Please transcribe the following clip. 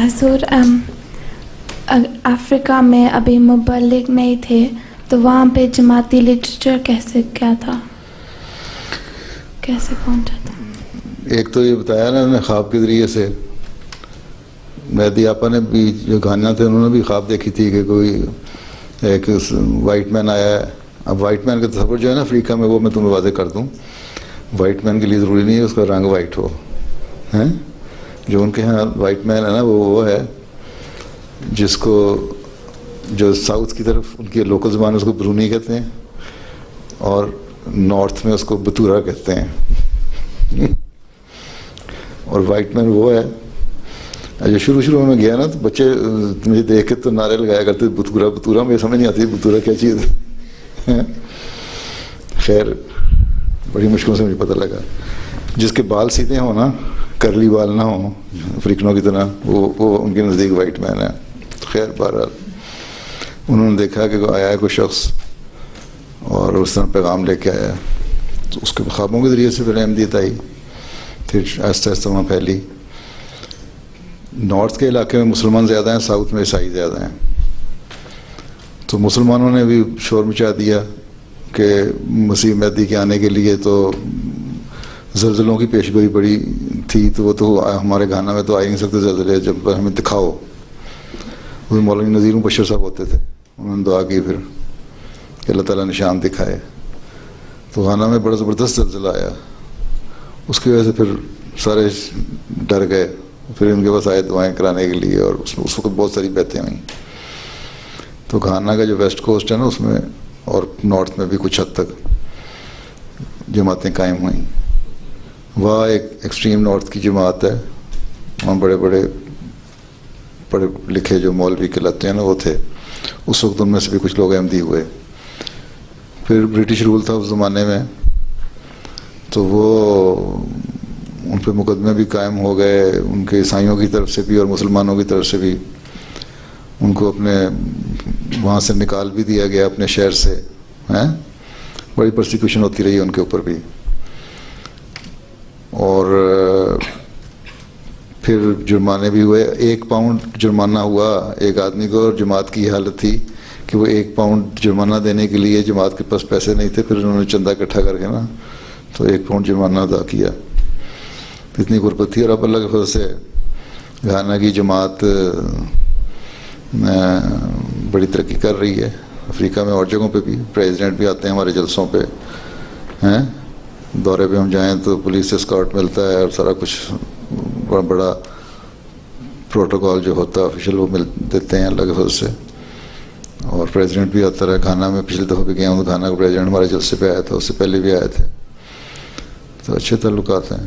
حضور افریقہ میں ابھی مبلغ نہیں تھے تو وہاں پہ جماعتی لٹریچر کیا تھا، کیسے پہنچا تھا؟ ایک تو یہ بتایا نا انہوں نے خواب کے ذریعے سے، مہدی آپا نے بھی جو گھانا تھے انہوں نے بھی خواب دیکھی تھی کہ کوئی ایک وائٹ مین آیا ہے. اب وائٹ مین کا تصور جو ہے نا افریقہ میں، وہ میں تمہیں واضح کر دوں، وائٹ مین کے لیے ضروری نہیں ہے اس کا رنگ وائٹ ہو، ہیں جو ان کے ہاں وائٹ مین ہے نا وہ ہے جس کو جو ساؤتھ کی طرف ان کی لوکل زبان اس کو برونی کہتے ہیں اور نارتھ میں اس کو بتورا کہتے ہیں. اور وائٹ مین وہ ہے جو شروع میں گیا نا تو بچے مجھے دیکھ کے تو نعرے لگایا کرتے بتورا بتورا، مجھے سمجھ نہیں آتی بتورا کیا چیز ہے. خیر بڑی مشکلوں سے مجھے پتہ لگا جس کے بال سیدھے ہوں نا، کرلی بال نہ ہوں افریقنوں کی طرح، وہ ان کے نزدیک وائٹ مین ہے. خیر بہرحال انہوں نے دیکھا کہ آیا ہے کوئی شخص اور اس طرح پیغام لے کے آیا، تو اس کے خوابوں کے ذریعے سے پھر احمدیت آئی، پھر آہستہ آہستہ وہاں پھیلی. نارتھ کے علاقے میں مسلمان زیادہ ہیں، ساؤتھ میں عیسائی زیادہ ہیں. تو مسلمانوں نے بھی شور مچا دیا کہ مسیح مہدی کے آنے کے لیے تو زلزلوں کی پیشگوئی بڑی تھی، تو وہ تو ہمارے گھانا میں تو آ ہی نہیں سکتے زلزلے، جب ہمیں دکھاؤ. وہ مولانا نذیر مبشر صاحب ہوتے تھے، انہوں نے دعا کی پھر کہ اللہ تعالیٰ نشان دکھائے. تو گھانا میں بڑا زبردست زلزلہ آیا، اس کی وجہ سے پھر سارے ڈر گئے، پھر ان کے پاس آئے دعائیں کرانے کے لیے، اور اس وقت بہت ساری بیعتیں ہوئیں. تو گھانا کا جو ویسٹ کوسٹ ہے نا اس میں اور نارتھ میں بھی کچھ حد تک جماعتیں قائم ہوئیں. وہاں ایک ایکسٹریم نارتھ کی جماعت ہے، وہاں بڑے بڑے پڑھے لکھے جو مولوی کہلاتے ہیں نا وہ تھے. اس وقت ان میں سے بھی کچھ لوگ احمدی ہوئے. پھر برٹش رول تھا اس زمانے میں، تو وہ ان پہ مقدمے بھی قائم ہو گئے، ان کے عیسائیوں کی طرف سے بھی اور مسلمانوں کی طرف سے بھی. ان کو اپنے وہاں سے نکال بھی دیا گیا اپنے شہر سے، ہیں بڑی پرسیکیوشن ہوتی رہی ان کے اوپر بھی. اور پھر جرمانے بھی ہوئے. 1 پاؤنڈ جرمانہ ہوا ایک آدمی کو، اور جماعت کی حالت تھی کہ وہ 1 پاؤنڈ جرمانہ دینے کے لیے جماعت کے پاس پیسے نہیں تھے. پھر انہوں نے چندہ اکٹھا کر کے نا تو 1 پاؤنڈ جرمانہ ادا کیا. اتنی غربت تھی. اور اب اللہ کے فضل سے گھانا کی جماعت بڑی ترقی کر رہی ہے. افریقہ میں اور جگہوں پہ بھی پریزیڈنٹ بھی آتے ہیں ہمارے جلسوں پہ، ہیں دورے پہ ہم جائیں تو پولیس سے اسکارٹ ملتا ہے اور سارا کچھ بڑا بڑا پروٹوکول جو ہوتا ہے آفیشیل وہ دیتے ہیں اللہ کے فضل سے. اور پریزیڈنٹ بھی آتا رہا. گھانا میں پچھلے دفعہ بھی گیا ہوں تو گھانا کا پریزیڈنٹ ہمارے جلسے پہ آیا تھا، اس سے پہلے بھی آئے تھے. تو اچھے تعلقات ہیں.